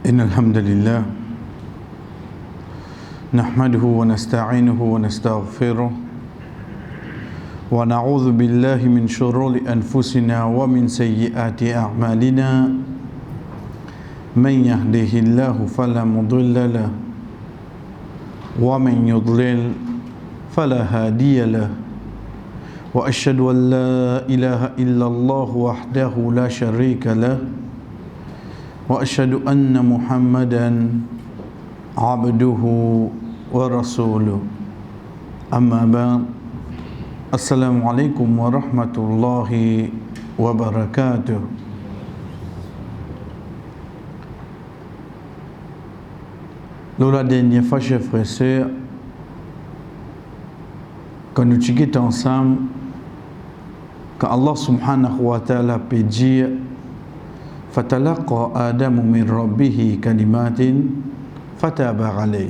إن الحمد لله نحمده ونستعينه ونستغفره ونعوذ بالله من شرور أنفسنا ومن سيئات أعمالنا من يهده الله فلا مضل له ومن يضلل فلا هادي له وأشهد أن لا إله إلا الله وحده لا شريك له وأشهد أن محمدا عبده ورسوله أما بعد السلام عليكم ورحمة الله وبركاته. La dernière fois, chers frères et sœurs, quand nous étions ensemble, quand Allah subhanahu wa ta'ala peut dire فَتَلَقَّى آدَمُ مِنْ رَبِّهِ كَلِمَاتٍ فَتَابَ عَلَيْهِ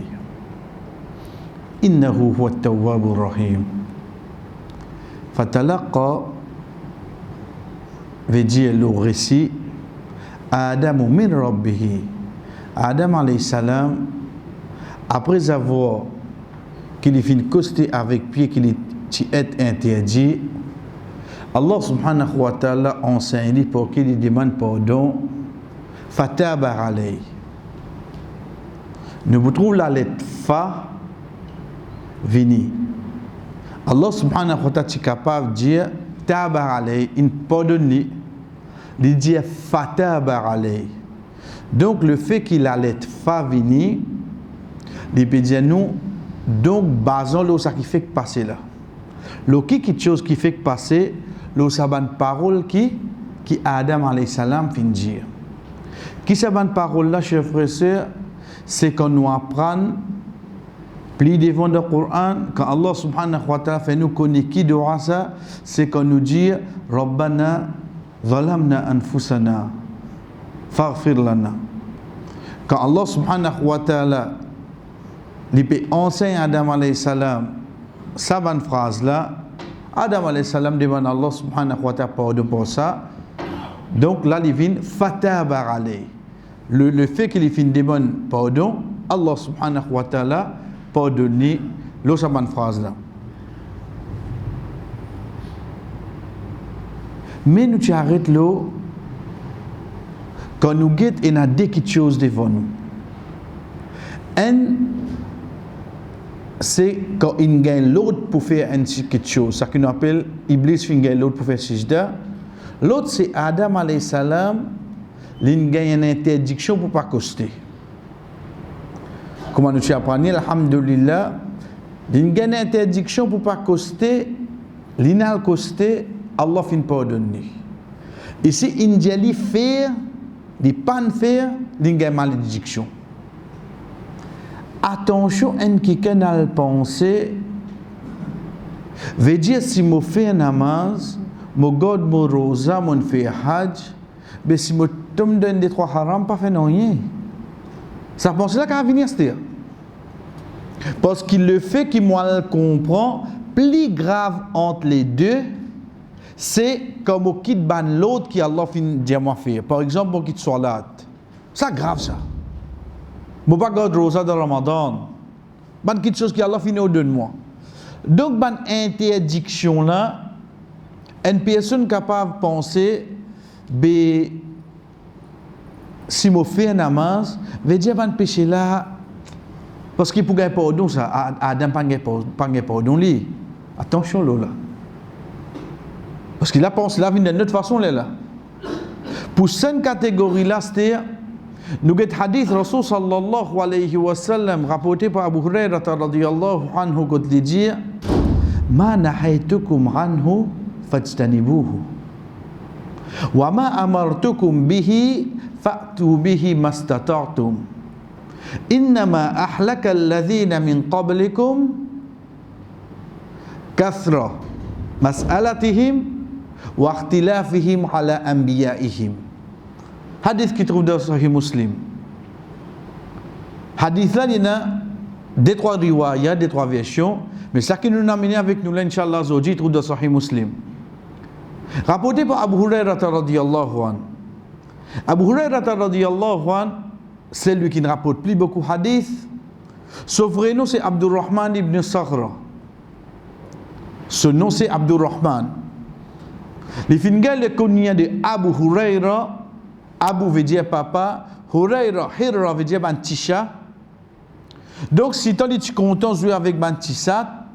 إِنَّهُ هُوَ التَّوَّابُ الرَّحِيمُ. فَتَلَقَّى veut dire le récit Adam min Rabbihi. Adam alayhi salam, après avoir qu'il fin costé avec pied qu'il est interdit, Allah subhanahu wa ta'ala enseigne pour qu'il demande pardon. Fataba alayhi. Nous trouvons la lettre Fa vini. Allah subhanahu wa ta'ala est capable de dire Taba alayhi, il pardonne, il dit Fataba alayhi. Donc le fait qu'il a la lettre Fa vini, il peut dire nous, donc basons le ça qui fait passer là. Le qui chose qui fait passer le saban parole qui Adam alayhi salam fin dire. Qui saban parole là, chers frères et sœurs, c'est qu'on nous apprend plus devant le Coran, quand Allah subhanahu wa ta'ala fait nous connaître qui doit ça, c'est qu'on nous dit Rabbana zalamna anfusana faghfir lana. Quand Allah subhanahu wa ta'ala lui enseigne à Adam alayhi salam sa bonne phrase là, Adam alayhi salam demande à Allah subhanahu wa ta'ala pardon pour ça. Donc là, il vient fataba alayhi. Le fait qu'il fin demande pardon, Allah subhanahu wa ta'ala pardonne sa bonne phrase là. Mais nous t'arrêtons là quand nous guettons et nous avons des choses devant nous. C'est quand il gagne l'autre pour faire quelque chose. Ça qu'on appelle Iblis fin gagne l'autre pour faire sijda. L'autre c'est Adam alayhi salam, il gagne une interdiction pour pas coster. Comment nous apprenons alhamdulillah, il gagne une interdiction pour pas coster, l'inal coster, Allah fin pardonner. Ici il dit faire, il pas faire, il gagne malédiction. Attention, en quelqu'un a pensé, veut dire si je fais un namaz, je garde mon rosa, je fais hajj, mais si je tombe dans des trois haram, pas fait rien. Ça pense là qu'à venir se dire. Parce qu'il le fait qu'il moi comprend, plus grave entre les deux, c'est comme au quitte ban l'autre qui Allah fin dire moi faire. Par exemple, au quitte salat. Ça grave ça. Je ne vais pas garder rosa dans Ramadan. Il y a quelque chose qui Allah finit au-dedans de moi. Donc, cette interdiction-là, une personne capable de penser, si je fais un namaz, je vais dire que ce péché-là, parce qu'il peut gagner pardon, ça, Adam n'a pas gagné pardon. Attention, là. Parce qu'il a pensé là, d'une autre façon, là. Pour cette catégorie-là, c'est-à-dire, nous avons hadith Rasul sallallahu alayhi wa sallam rapporté par Abu Hurairah radiyallahu anhu qui dit ma nahaytukum anhu fajtanibuhu wa ma amartukum bihi fa'tu bihi mastata'tum innama ahlaka alladhina min qablikum kathra mas'alatihim wa ikhtilafihim ala anbiya'ihim. Hadith qui trouve dans Sahih Muslim. Hadith là, il y a deux, trois riwayas, deux, trois versions, mais ça qui nous a amené avec nous, là, Inch'Allah, il trouve dans Sahih Muslim. Rapporté par Abu Hurairah radiyallahu anhu. Abu Hurairah radiyallahu anhu c'est lui qui ne rapporte plus beaucoup de hadith. Son vrai nom c'est Abdurrahman ibn Sakhra. Ce nom c'est Abdurrahman. Les fingal le kunya de Abu Huraira. Abu veut dire papa, Huraira veut dire bantisha. Donc si tu es content de jouer avec bantisha,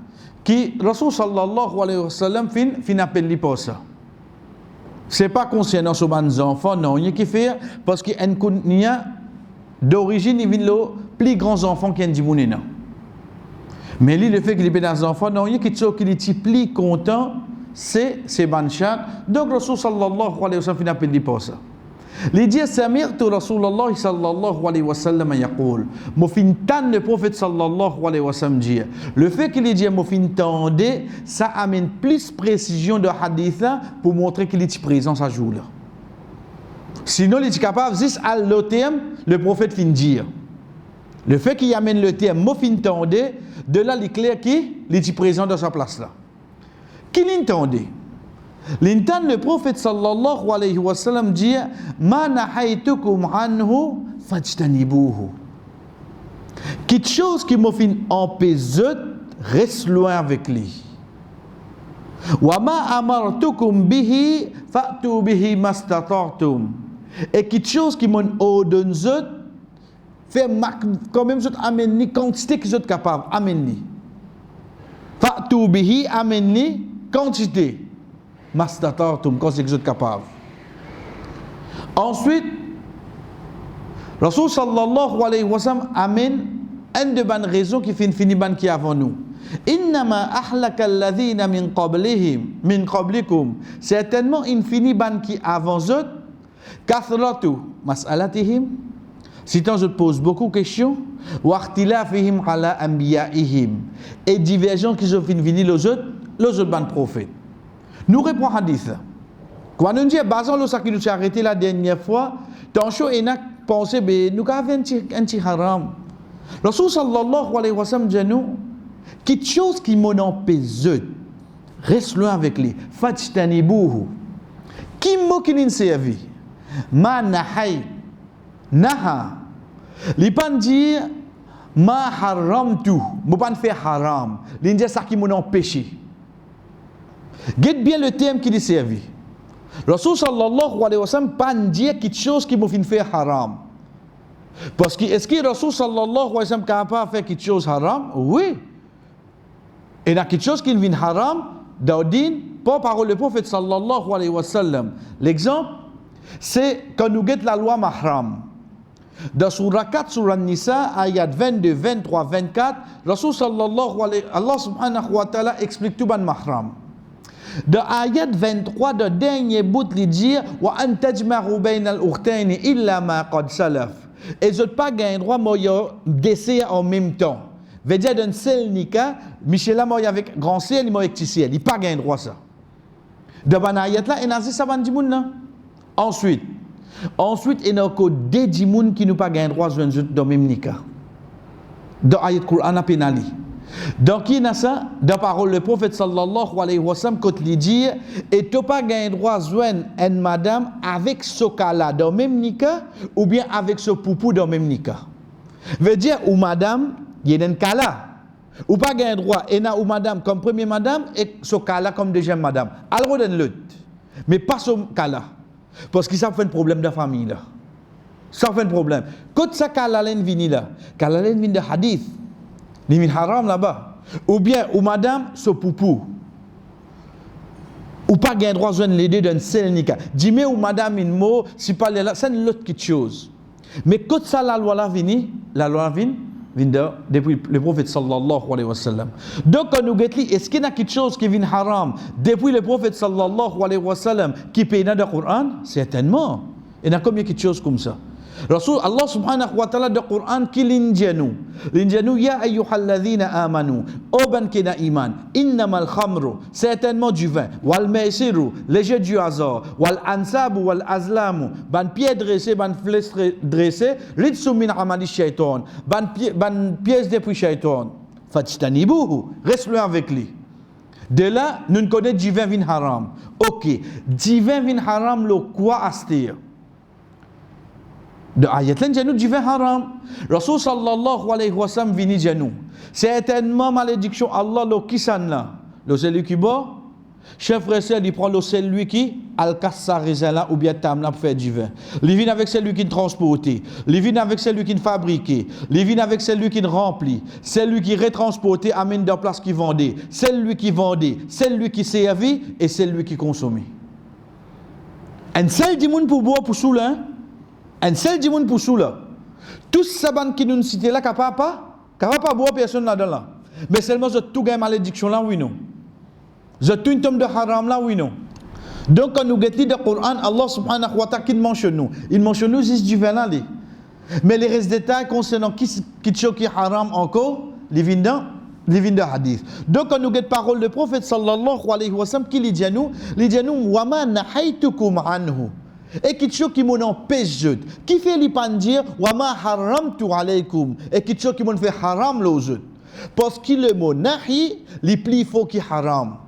qui Rasul sallallahu alayhi wa sallam fin appelle pour ça. C'est pas concernant ce ban enfants, non, il y a qui fait parce qu'il y a d'origine il vient le plus grands enfants qui ont dit mounena. Mais lui le fait qu'il est des enfants, non, il y a qui sont qui est plus content, c'est banchat. Donc Rasul sallallahu alayhi wa sallam fin appelle pour ça. L'idée sami'tu Rasulullah sallallahu alayhi wa sallam yaqul. Mofintan le prophète sallallahu alayhi wa sallam dit. Le fait qu'il dit mofintande, ça amène plus précision de hadith pour montrer qu'il est présent à jour là. Sinon il est capable juste à le terme le prophète fin dire. Le fait qu'il amène le terme mofintande, de là il est clair qu'il est présent dans sa place là. Qui l'entende? L'intan le prophète sallallahu alayhi wa sallam dit ma nahaytukum anhu fajtanibuhu. Quelque chose qui m'a fait empêcher, reste loin avec lui. Wa ma amartukum bihi fa'tu bihi mastata'tum. Et quelque chose qui m'a ordonné, fait quand même amène ni quantité que vous êtes capable, amène ni. Fa'tu bihi amène ni quantité. Mastata'tum, quand c'est que vous êtes capable. Ensuite, Rasul sallallahu alayhi wa sallam amène une de bonnes raisons qui fait une fini ban qui avant nous. Innama ahlaka alladhina min qablikum. Certainement une fini ban qui avant eux. Kathratu mas'alatihim. Si tant je te pose beaucoup de questions, wa ikhtilafihim ala anbiya'ihim. Et divergence qui ont fini les autres ban prophètes. Nous répondons hadith. Quand on dit basant le sac qui nous a arrêté la dernière fois, tant chaud et n'a pensé nous avons un petit haram. Rasul sallallahu alayhi wa sallam dit nous quelque chose qui m'en empêche reste loin avec lui. Fajtanibuhu. Qui m'a qui n'a servi? Ma nahay naha. Li pas dire ma haramtu. Mo pas faire haram. Li dit ça qui m'en empêche. Guette bien le terme qui est servi. Rasul sallallahu alayhi wa sallam pas dire quelque chose qui m'a fait haram. Parce que est-ce que Rasul sallallahu alayhi wa sallam capable de faire quelque chose haram? Oui. Et il y a quelque chose qui vient haram dans le din, pas parole le prophète sallallahu alayhi wa sallam. L'exemple, c'est quand nous guette la loi mahram. Dans surah 4, surah Nisa, ayat 22, 23, 24, Rasul sallallahu alayhi wa sallam, Allah subhanahu wa ta'ala explique tout ban mahram. Dans ayat 23, le dernier bout, il dit wa an tajma'u bayna al-ukhtayn illa ma qad salaf. Et je n'ai pas gagné droit d'essayer en même temps. Veut dire d'un seul nika, Michel a mort avec grand ciel, il mort avec petit ciel. Il n'a pas gagné droit ça. Dans ayat là, il y a ça ban dimoun là. Ensuite, il y a encore des dimoun qui n'ont pas gagné droit dans le même nika. Dans ayat Qur'an a pénali. Donc, il y a ça, dans la parole le prophète sallallahu alayhi wa sallam, quand il dit, et tu n'as pas gagné droit de joindre une madame avec ce cas-là dans le même nika, ou bien avec ce poupou dans le même nika. Veut dire, ou madame, il y a un cas-là. Ou pas gagné droit, et ou madame comme première madame, et ce cas-là comme deuxième madame. Alors, on l'autre. Mais pas ce cas-là. Parce que ça fait un problème de famille là. Ça fait un problème. Quand ça cas-là vient là, cas-là vient de hadith. Il y a haram là-bas. Ou bien, ou madame, ce poupou. Ou pas gain droit de les deux d'un seul nika. Dis-moi ou madame, une mot, si pas là, c'est une autre chose. Mais quand ça, la loi vient depuis le prophète sallallahu alayhi wa sallam. Donc, quand nous guettons, est-ce qu'il y a quelque chose qui vient haram depuis le prophète sallallahu alayhi wa sallam qui paye dans le Coran? Certainement. Il y a combien de choses comme ça? Rasul Allah subhanahu wa ta'ala dans le Coran qui l'indianou ya ayyuhalladhina amanu oban kina iman innamal khamru certainement du vin wal maisiru les jeux du hasard wal ansabu wal azlamu ban pied dressé ban flèche dressé ritsu min amali shaitan ban pièce depuis shaitan fajtanibuhu reste loin avec lui. De là nous connaissons du vin vin haram. OK, du vin vin haram le quoi astir. De ayat lain dia nous du vin haram. Rasul sallallahu alayhi wa sallam vini dia nous. Certainement malédiction Allah lo kisan là. Le celui qui boit, chef frère, il prend le celui qui alcasse sa raisin là ou bien tam là pour faire du vin. Il vient avec celui qui transporte, il vient avec celui qui fabrique, il vient avec celui qui remplit, celui qui retransporte amène dans place qui vendait, celui qui vendait, celui qui servait et celui qui consommait. Un seul du monde pour boire pour sous là. Un seul du monde pour sous là. Tous ces bandes qui nous citent là, capable pas boire personne là-dedans là. Mais seulement je tout gagne malédiction là, oui non. Je tout une tombe de haram là, oui non. Donc quand nous guettons le Coran, Allah subhanahu wa ta'ala qui mentionne nous. Il mentionne nous juste du vin là. Mais les restes détails concernant qui est haram encore, les vins de hadith. Donc quand nous guettons parole du prophète sallallahu alayhi wa sallam qui dit à nous, wa ma nahaytukum anhu. Et quelque chose qui m'en empêche, qui fait les pas dire wa ma haramtu alaykum, et quelque chose qui m'en fait haram l'autre. Parce que le mot nahi, les plus faux qui haram.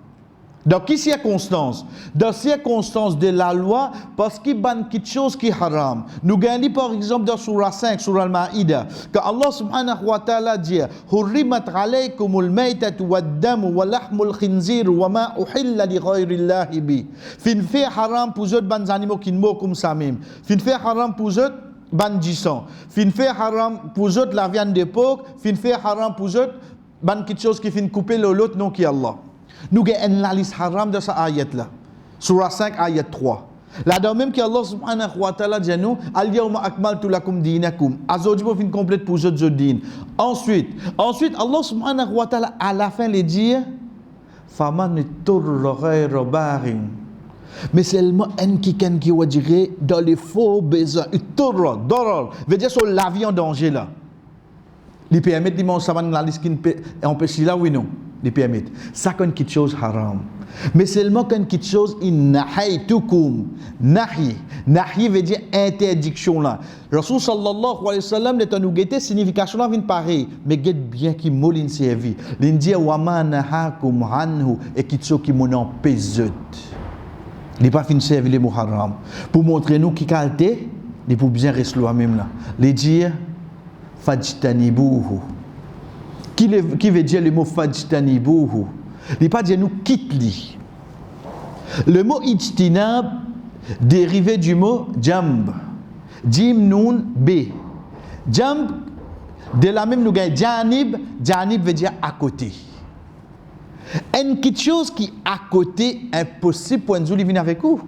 Dans quelle circonstance? Dans circonstance de la loi, parce qu'il y a quelque chose qui est haram. Nous gagnons par exemple dans Surah 5, Surah Al-Ma'ida, que Allah subhanahu wa ta'ala dit Hurrimat alaykumul maytatu wad-damu wa lahmul khinzir wa ma uhilla li ghayrillahi bi. Fin fait haram pour eux ban animaux qui ne mourent comme ça même. Fin fait haram pour eux ban du sang. Fin fait haram pour eux la viande de porc. Fin fait haram pour eux ban quelque chose qui fin couper l'autre non qui est Allah. Nous avons la liste haram de cette ayat-là. Surah 5, ayat 3. Là-dedans même qu'Allah subhanahu wa ta'ala dit nous, Al-yawma akmaltu lakum dinakum. Aujourd'hui, on fin complète pour votre din. Ensuite, Allah subhanahu wa ta'ala, à la fin, il dit, Faman turra ghayra barin. Mais seulement un qui va dire dans les faux besoins. Turra, dorar. Veut dire sur la vie en danger là. Il permet de dire, ça va dans la liste qui empêche là, oui, non. Les permettre. Ça quand quelque chose haram. Mais seulement quand quelque chose in nahaytukum. Nahi veut dire interdiction là. Rasul sallallahu alayhi wa sallam l'étant nous guetter signification là vient pareil, mais guette bien qui molin servi. L'in dit wa ma nahakum anhu et quelque chose qui m'en empêche. Il pas fin servir les mots haram pour montrer nous qui qualité, il pour bien rester là même là. Les dire fajtanibuhu. Qui veut dire le mot fajtanibuhu? Il ne pas dire nous quitte-li. Le mot ijtinab dérivé du mot jamb. Jim nun b. Jamb, de la même nous gagne janib. Janib veut dire à côté. Une quelque chose qui à côté impossible pour nous vivre avec vous.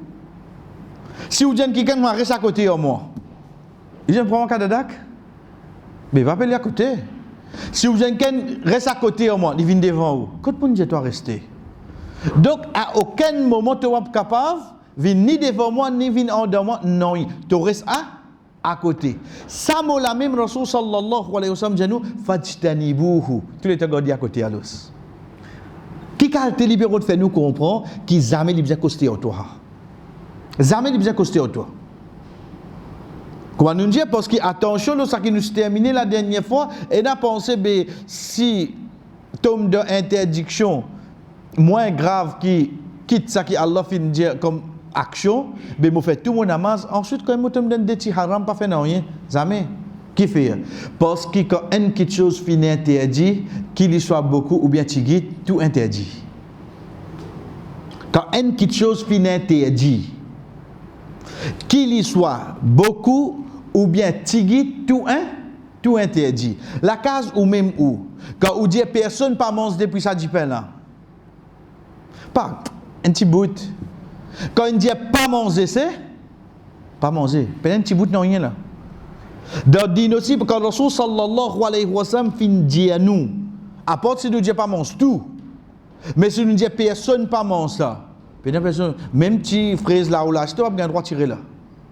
Si vous dites quelqu'un qui reste à côté de moi, il vient prendre un cas de dac, mais il va appeler à côté. Si vous avez quelqu'un reste à côté de moi, il vient devant vous. Quand vous dites, tu rester. Donc, à aucun moment, tu es capable de venir ni devant moi, ni venir en devant moi. Non, tu restes à côté. Ça, mot la même Rasul sallallahu alayhi wa sallam dit nous, fajtanibuhu. Tu les as dit à côté à l'os. Qui a été libéré de faire nous comprendre qu'ils jamais les bien costé au toi. Jamais les bien costé au toi. Comment nous dire parce que attention, ça qui nous s'est terminé la dernière fois, et on a pensé que si tombe d'interdiction moins grave qui quitte ça qui Allah fin dire comme action, ben moi fait tout mon namaz, ensuite quand moi tombe dans des petits haram pas fait rien, jamais. Qui fait? Parce que quand une quelque chose finit interdit, qu'il y soit beaucoup ou bien tigit, tout interdit. Quand une quelque chose finit interdit, qu'il y soit beaucoup ou bien tigit, tout interdit. La case ou même où, quand on dit personne pas mange depuis ça du pain là. Pas un petit bout. Quand on dit pas manger, c'est pas manger. Un petit bout non rien là. Dans dit aussi quand Rasul sallallahu alayhi wa sallam fin dit à nous, à part si nous dit pas mange tout. Mais si nous dit personne pas mange ça. Personne, même petit fraise là ou là, tu as bien droit tirer là.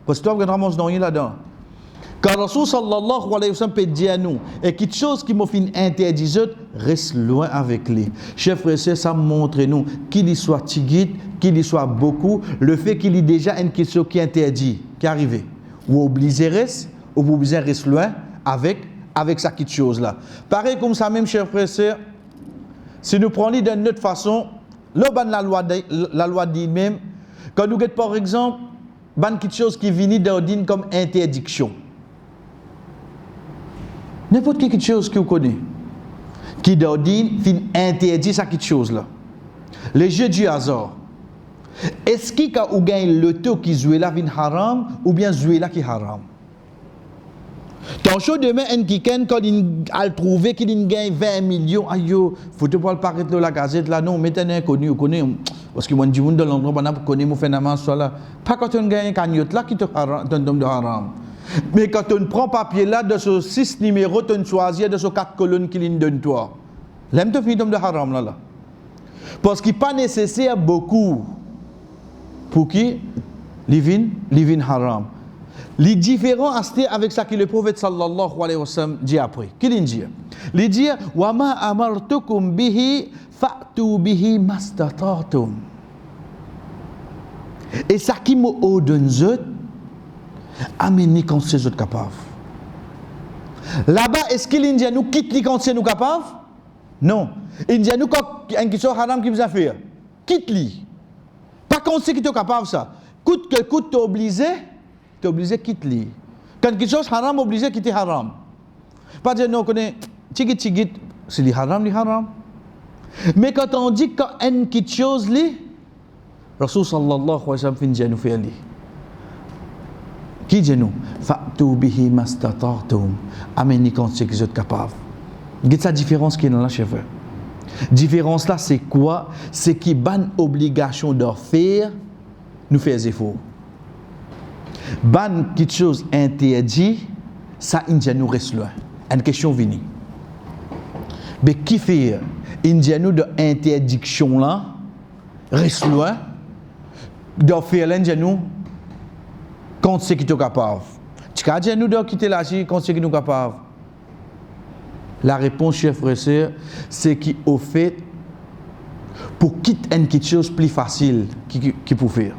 Parce que tu as bien droit manger non rien là-dedans. Quand Rasul sallallahu alayhi wa sallam peut dire à nous, et quelque chose qui m'a fait interdit, reste loin avec lui. Chers frères et sœurs, ça montre nous qu'il y soit tigit, qu'il y soit beaucoup, le fait qu'il y ait déjà une question qui est interdit, qui est arrivée. Ou obligé reste, ou obligé reste loin avec sa petite chose là. Pareil comme ça même, chers frères et sœurs, si nous prenons d'une autre façon, la loi dit même, quand nous avons par exemple, une petite chose qui vient d'ordine comme interdiction. N'importe quelle chose que vous connaissez, qui d'ordine, fin interdit ça quelque chose là. Les jeux du hasard. Est-ce qu'il y a ou gagne le taux qui joue là vin haram ou bien jouer là qui haram? Tant chaud demain un kiken quand il a trouvé qu'il gagne 20 millions, aïe, faut te pas paraître dans la gazette là, non, mettez un inconnu, vous connaissez, parce que moi du monde de l'endroit, on connaît mon phénomène soit là. Pas quand on gagne un cagnotte là qui te donne de haram. Mais quand on prend papier là de ce 6 numéros, on choisit de ce 4 colonnes qu'il donne toi. L'aime te finir de haram là. Parce qu'il n'est pas nécessaire beaucoup pour qui livin haram. Les différents aspects avec ça que le prophète sallallahu alayhi wa sallam dit après. Qu'il dit? Il dit wa ma amartukum bihi fa'tu bihi mastata'tum. Et ça qui m'a ordonné amenez quand c'est autres capables. Là-bas, est-ce qu'il dit nous quitte quand c'est nous capables? Non. Il dit nous quand un qui soit haram qui vous a fait. Quitte-li. Pas quand c'est qui est capable ça. Coûte que coûte t'es obligé quitte-li. Quand quelque chose haram obligé quitter haram. Pas dire non connaît tigit c'est li haram. Mais quand on dit quand une quelque chose li Rasul sallallahu alayhi wa sallam fin dit nous faire li. Qui dit nous fa'tu bihi mastata'tum. Amenez quand c'est que vous êtes capable. Qu'est-ce que la différence qui est dans la chef? Différence là c'est quoi? C'est qui ban obligation de faire nous faire des efforts. Ban quelque chose interdit, ça nous reste loin. Une question venue. Mais qui fait nous de interdiction là reste loin de faire nous quand c'est qui est capable. Tu as nous de quitter la vie quand c'est qui est capable. La réponse, chef frère, c'est qu'au fait, pour quitter une quelque chose plus facile qui peut faire.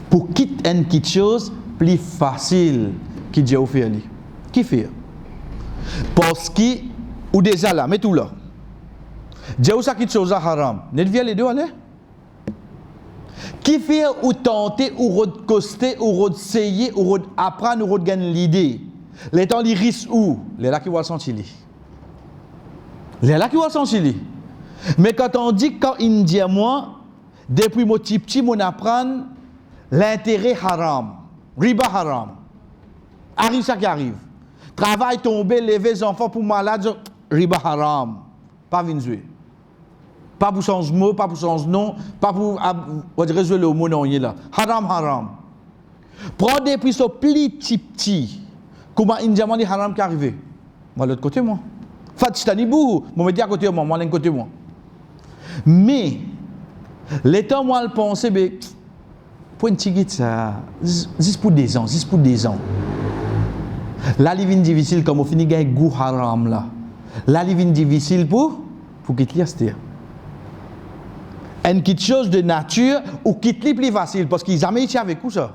Pour quitter une quelque chose plus facile qui Dieu offert lui. Qui fait? Parce que, ou déjà là, mais tout là. Dieu ça quelque chose haram. N'est-ce pas les deux allez? Qui fait ou tenter ou recoster ou essayer ou apprendre ou gagner l'idée? Les temps les risques où? Les là qui vont sentir. Les là qui vont sentir. Mais quand on dit quand il dit à moi, depuis mon petit mon apprendre l'intérêt haram, riba haram. Arrive ça qui arrive. Travail tombé, lever les enfants pour malades, riba haram. Pas vinzué. Pas pour changer mot, pas pour changer nom, pas pour résoudre le mot non là. Haram. Prends des prix sur petit. Comment il dit haram qui arrive? Moi l'autre côté moi. Fatistani bou, moi me dis à côté moi, moi l'un côté moi. Mais les temps moi le penser ben pour une tigite ça juste pour des ans. La vie difficile comme on finit gagne goût haram là. La vie difficile pour quitter l'astir. Une quelque chose de nature ou quitter plus facile parce qu'ils jamais été avec vous ça.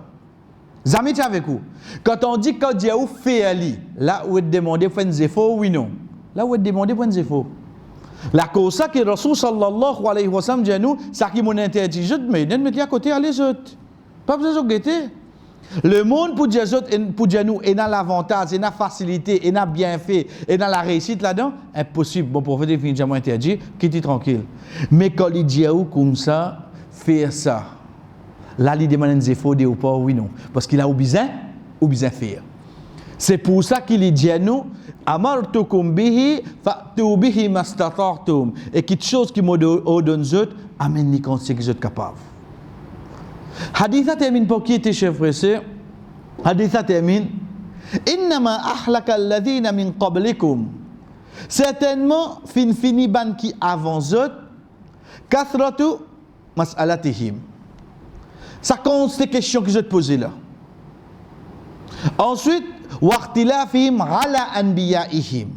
Jamais été avec vous. Quand on dit que Dieu fait ali, là où est demandé pour un effort oui non. Là où est demandé pour un effort. La cause ça que Rasul sallallahu alayhi wa sallam dit nous, ça qui mon interdit je mais ne mettre à côté à les autres. Pas besoin de guetter. Le monde pour Dieu nous est dans l'avantage, est dans la facilité, est dans le bienfait, est dans la réussite là-dedans, impossible. Bon prophète définitivement interdit, quittez tranquille. Mais quand il dit comme ça, faire ça. Là, il demande des efforts ou pas, oui, non. Parce qu'il a besoin faire. C'est pour ça qu'il dit à nous, amartukum bihi, fa'tu bihi mastata'tum. Et quelque chose qui m'a donné, amène-les quand c'est que vous êtes capable. Haditha termine pour qui était chef frère? Haditha termine. Innama ahlaka alladhina min qablikum. Certainement, fini ban qui avance eux, kathratu mas'alatihim. Ça compte ces questions que je te posais là. Ensuite, waqtilafihim ala anbiyaihim.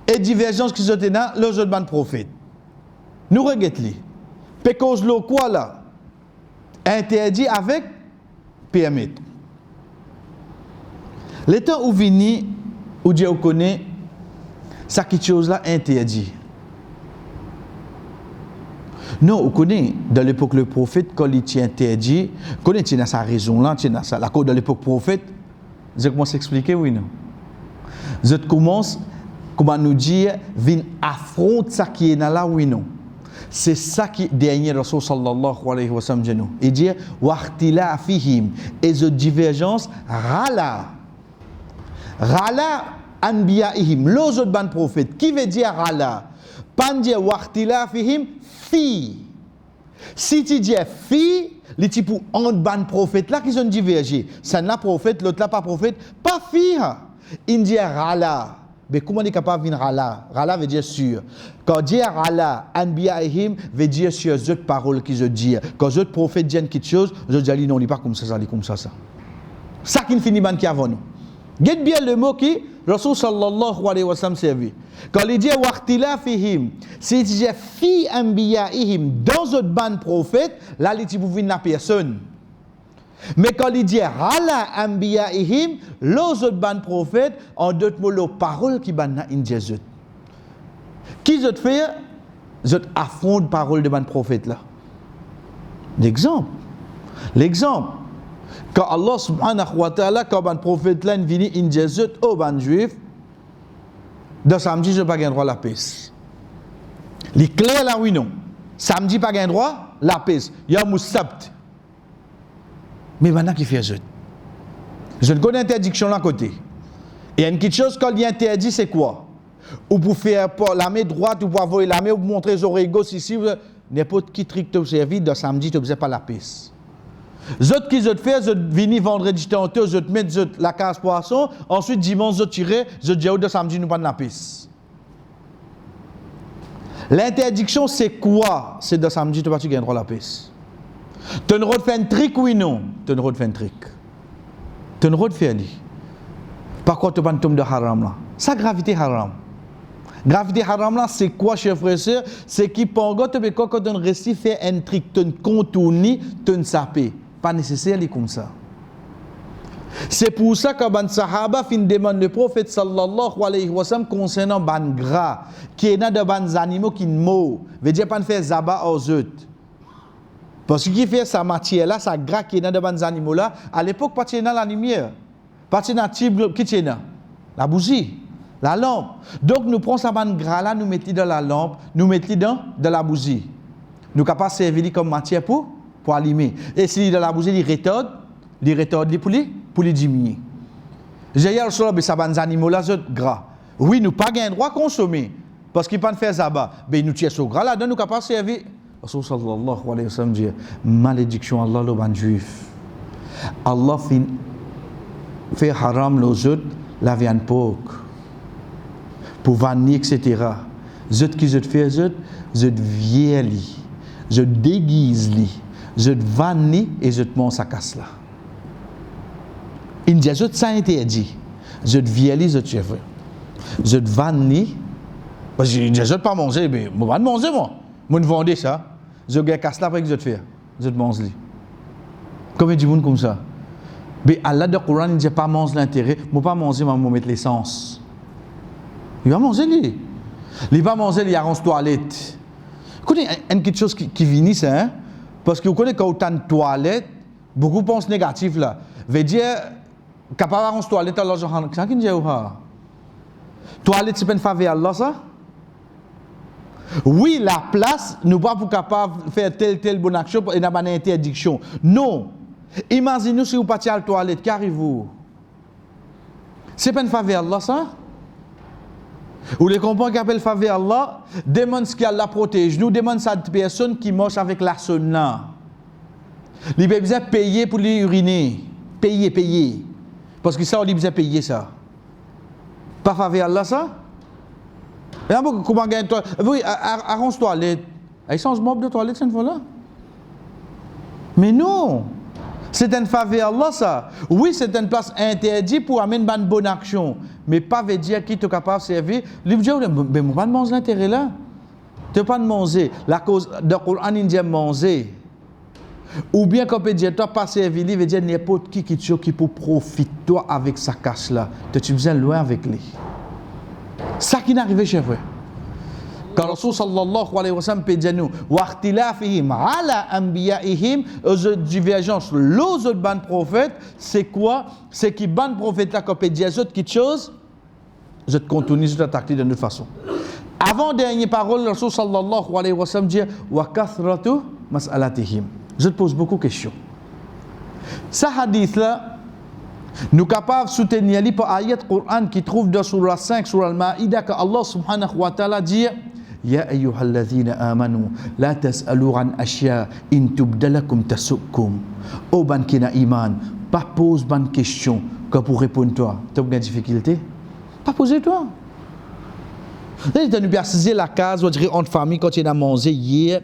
Et divergence qui sont dans les autres ban prophètes. Nous regardons-les. Pécose le quoi là? Interdit avec permettre. Le temps où vini, où Dieu connaît, ça quelque chose là interdit. Non, on connaît, dans l'époque le prophète, quand il est interdit, on connaît sa raison là, la cause de l'époque prophète, je commence à expliquer, oui, non. Je commence, comment nous dire, vin affronte ça qui est là, oui, non. C'est ça qui dernier Rasul sallallahu alayhi wa sallam dit nous. Il dit waqtila fihim et de divergence rala anbiyaihim les autres ban prophètes qui veut dire rala pas dire waqtila fihim fi si tu dis fi les types en ban prophètes là qui sont divergés ça n'a prophète l'autre là pas prophète pas fi il dit rala. Mais comment on est capable de venir rala? Rala veut dire sûr. Quand dire rala, anbiyaihim veut dire sur les autres paroles qu'ils ont dit. Quand les autres prophètes disent quelque chose, les autres disent non, il n'est pas comme ça, il est comme ça. Ça qui finit man qui avant nous. Gardez bien le mot qui Rasul sallallahu alayhi wa sallam servi. Quand il dit waqtila fihim, si il dit fi anbiyaihim dans autres bandes prophètes, là il dit pour venir la personne. Mais quand il dit rala anbiyaihim, les autres ban prophètes, en d'autres mots, les paroles qui ban na injezut. Qui zot fait? Zot affrontent parole de ban prophète là. L'exemple. Quand Allah subhanahu wa ta'ala, quand ban prophète là vini injezut au ban juif, dans samedi je pas gain droit la paix. Les clairs là oui non. Samedi pas gain droit la paix. Ya moussabt. Mais maintenant qui fait je ne connais interdiction là côté. Et il y a une petite chose quand il y a interdit, c'est quoi? Ou pour faire la main droite, ou pour avoir la main, ou pour montrer les oreilles gauche ici, n'importe qui trick te servi, de samedi, tu ne faisais pas la piste. Les autres qui ont fait, ils ont venu vendredi tantôt, ils ont mis la case poisson, ensuite dimanche, ils ont tiré, ils ont dit, de samedi, nous pas de la piste. L'interdiction, c'est quoi? C'est de samedi, tu ne vas pas gagner droit la piste. Tu as le droit de faire un trick, oui, non? Tu as le droit de faire un trick. Tu as le droit de faire lui. Par contre, tu n'as pas de tombe de haram là. Ça, gravité haram. Gravité haram là, c'est quoi, chers frères et sœurs? C'est qui, pendant que tu as réussi à faire un trick, tu as contourné, tu as sapé. Pas nécessaire, il comme ça. C'est pour ça que les Sahaba fin demande le prophète sallallahu alayhi wa sallam concernant ban gras, qui est dans de ban animaux qui ne mourent. Veut dire pas de faire zaba aux autres. Parce qu'il fait sa matière là, sa gras qui est dans de animaux là, à l'époque, pas dans la lumière, pas dans la type qui est là, la bougie, la lampe. Donc nous prenons sa bande gras là, nous mettons dans la lampe, nous mettons dans la bougie. Nous sommes capables de servir comme matière pour allumer. Et si dans la bougie, il rétorde pour les diminuer. J'ai hier sur sa bande animaux là, c'est gras. Oui, nous pas gain droit à consommer parce qu'ils ne peuvent pas faire zabat. Mais nous tirons sur gras là, donc nous sommes capables de servir. Rasul sallallahu alayhi wa sallam dit malédiction Allah le ban juif. Allah fait haram les autres la viande porc pour vanner etc. Zot qui zot fait zot vieilli, zot déguise li, zot vanner et zot mange sa casse là. Il dit zot ça interdit. Zot vieilli zot chef. Zot vanner parce que zot pas manger mais moi pas manger moi. Moi ne vendez ça. Je gagne casse là avec je te faire. Je te mange. Combien de monde comme ça? Mais Allah dans le Coran il dit pas manger l'intérêt, moi pas manger, moi mettre l'essence. Il va manger lui. Il va manger, il arrange toilette. Vous connaissez une petite chose qui vient ça hein? Parce que vous connaissez quand on a une toilette, beaucoup pensent négatif là. Veut dire capable d'arranger toilette alors ça qui dit toilette c'est pas une faveur Allah ça? Oui, la place, nous ne sommes pas capables de faire telle bonne action et n'a pas d'interdiction. Non. Imaginez-vous si vous partez à la toilette, qu'arrive-vous? C'est pas une faveur Allah, ça? Vous les comprenez qu'appelle faveur Allah? Demande ce qu'Allah protège. Nous demande ça de personnes qui marchent avec la sonne là. Ils ont besoin de payer pour les uriner. Payer. Parce que ça, on a besoin de payer ça. Pas faveur Allah, ça? Et comment gagner toi? Oui, arrange toilette. Ils sont mob de toilette cette fois-là. Mais non, c'est une faveur Allah ça. Oui, c'est une place interdite pour amener une bonne action, mais pas veut dire qui est capable de servir. Il dit mais moi pas de manger l'intérêt là. Tu pas de manger. La cause de Coran il dit manger. Ou bien quand peut dire toi pas servir, il veut dire n'importe qui peut profiter toi avec sa casse là. Tu besoin loin avec lui. Ça qui n'arrive chez vous. Quand Rasul sallallahu alayhi wa sallam peut dire nous waqtilafihim ala anbiyaihim aux divergences les autres ban prophètes c'est quoi? C'est qui ban prophète là quand peut dire autre quelque chose je te contourne, je t'attaque de toute façon. Avant dernière parole, le Rasul sallallahu alayhi wa sallam dit wa kathratu mas'alatihim. Je te pose beaucoup de questions. Ce hadith là, nous capables de soutenir par ayat Coran qui trouve dans surah 5, surah Al-Ma'idah, que Allah subhanahu wa ta'ala dit Ya ayyuhalladhina amanu la tas'alu an ashya in tubdalakum tasukkum. Oh ban qui n'a iman, pas pose ban question que pour répondre toi. Tu as une difficulté? Pas poser toi. Tu as nous bien saisir la case, on dirait en famille quand tu as mangé hier.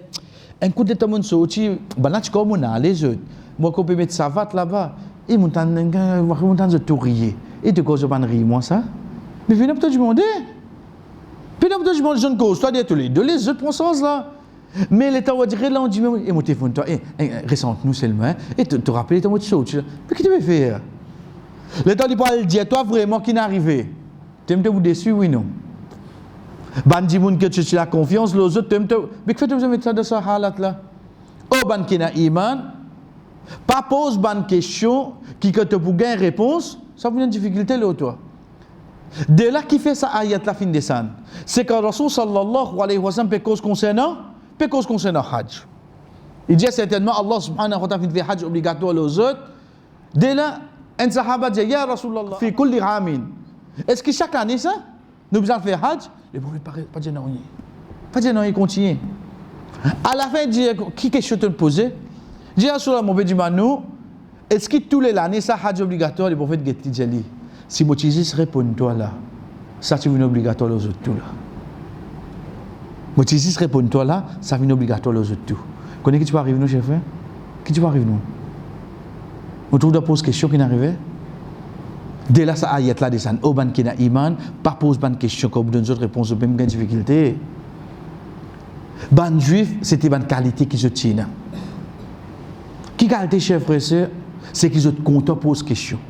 Un coup de temps mon sorti, ben là tu comme on a les autres. Moi qu'on peut mettre savate là-bas, et mon temps de tout rier. Et tu causes pas de rire moi ça? Mais viens peut-être demander. Puis là, je mange une cause, toi, tous les deux, les autres pensent là. Mais l'État va dire, là, on dit, mais mon téléphone, toi, récente-nous seulement, et te rappeler, ton mot de chose. Mais qu'est-ce que tu veux faire? L'État dit pas, dire, toi, vraiment, qui n'est arrivé? Tu aimes te vous déçu, oui, non? Ban dit, que tu as confiance, les autres, tu aimes te. Mais que faites-vous mettre ça dans ce halat là? Oh, ban qui n'a iman, pas pose ban question, qui que tu pour gagner réponse, ça vous une difficulté, là, toi. De là qui fait ça ayat la fin de san, c'est que Rasul sallallahu alayhi wa sallam peut cause concernant Hajj. Il dit certainement Allah subhanahu wa ta'ala fait Hajj obligatoire aux autres. De là, un sahaba dit Ya Rasulallah, fi kulli amin. Est-ce que chaque année ça, nous devons faire Hajj? Le prophète pas dire non, pas dire non, il continue. À la fin, il dit qui question te poser? Il dit Rasulallah, mon bédi manou, est-ce que tous les années ça Hajj obligatoire? Le prophète dit si Motisis répond-toi là, ça c'est une obligatoire aux autres tout là. Motisis répond-toi là, ça c'est une obligatoire aux autres tout. Connais qui tu vas arriver nous chef? Qui tu vas arriver nous? On trouve de pose question qui n'arrivait. Dès là ça ayat là descend. Au ban qui n'a iman, pas pose ban question comme donne autres réponses aux mêmes difficultés. Ban juif, c'était ban qualité qui se tient. Qui qualité chef frère, c'est qu'ils ont content pose question.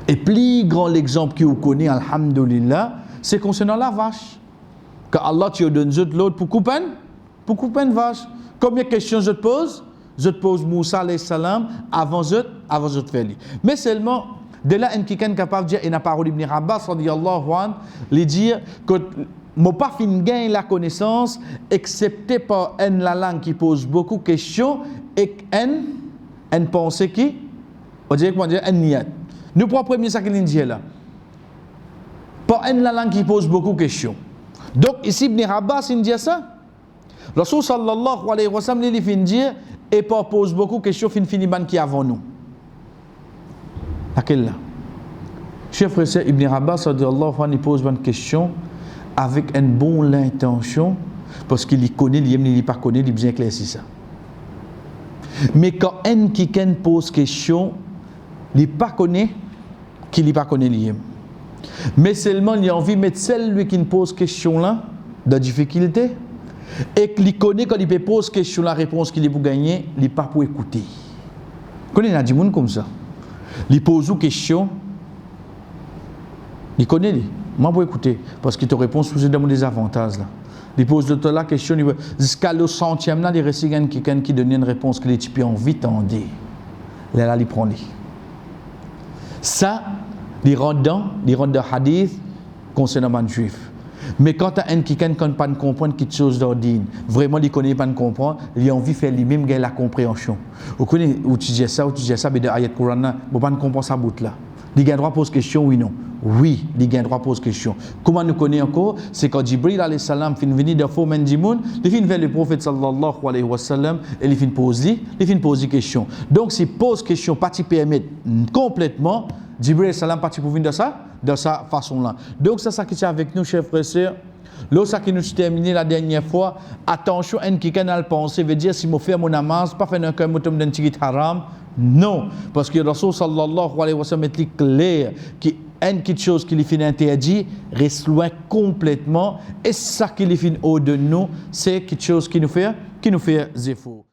Et plus grand l'exemple que vous connaissez, alhamdoulilah, c'est concernant la vache. Que Allah te donne l'autre pour couper une vache. Combien de questions je te pose? Je te pose Moussa alayhi salam avant de faire. Mais seulement, de là, un qui est capable de dire, et la parole d'Ibn Abbas, radiyallahu anhu, lui dire que moi pas fin gain la connaissance, excepté par la langue qui pose beaucoup de questions et une pensée qui, on dirait comment dire, un niyat. Nous prenons premier ça qu'il dit là. Par une langue qui pose beaucoup de questions. Donc ici Ibn Abbas il dit ça. Rasul sallallahu alayhi wa sallam il fin dire et pas pose beaucoup de questions fin ban qui avant nous. Laquelle là? Chef frère Ibn Abbas radiyallahu anhu il pose une question avec une bonne intention parce qu'il connaît, il pas connaît, il bien éclairci ça. Mais quand un qui pose question, il pas connaît qu'il n'est pas connu lié. Mais seulement il a envie de mettre celui qui pose question là de difficulté et qu'il connaît quand il peut poser question la réponse qu'il est pour gagner, il n'est pas pour écouter. Connaît a des gens comme ça. Il pose une question, il connaît lui, moi pour écouter parce qu'il te répond sous des avantages là. Il pose la question, jusqu'à le centième là, il récit quelqu'un qui donne une réponse qu'il est typé en vite en dit. Là il prend lui. Ça, les rendant hadith concernant les juifs. Mais quand tu as un qui ne peut pas comprendre quelque chose d'ordinaire, vraiment il ne connaît pas de comprendre, il a envie de faire lui-même la compréhension. Vous connaissez où tu dis ça, mais dans l'ayat Coran, il ne peut pas comprendre ça bout là. Il a droit à poser question, oui non. Oui, il a droit à poser question. Comment nous connaissons encore? C'est quand Jibril alayhi salam fin venir de faux mendimoun, il fin vers le prophète sallallahu alayhi wa sallam et il fin poser question. Donc si pose question, pas t'y permettre complètement, Jibril alayhi salam pas t'y pour venir de sa façon là. Donc c'est ça qui est avec nous, chers frères et sœurs. L'autre qui nous terminé la dernière fois, attention, un qui a le pensée veut dire si je fais mon namaz, pas faire un cœur motom d'un tigit haram. Non, parce que le Rasul sallallahu alayhi wa sallam est clair qu'il y a une chose qui lui fait interdit, reste loin complètement, et ça qui lui fait au de nous, c'est quelque chose qui nous fait zéro.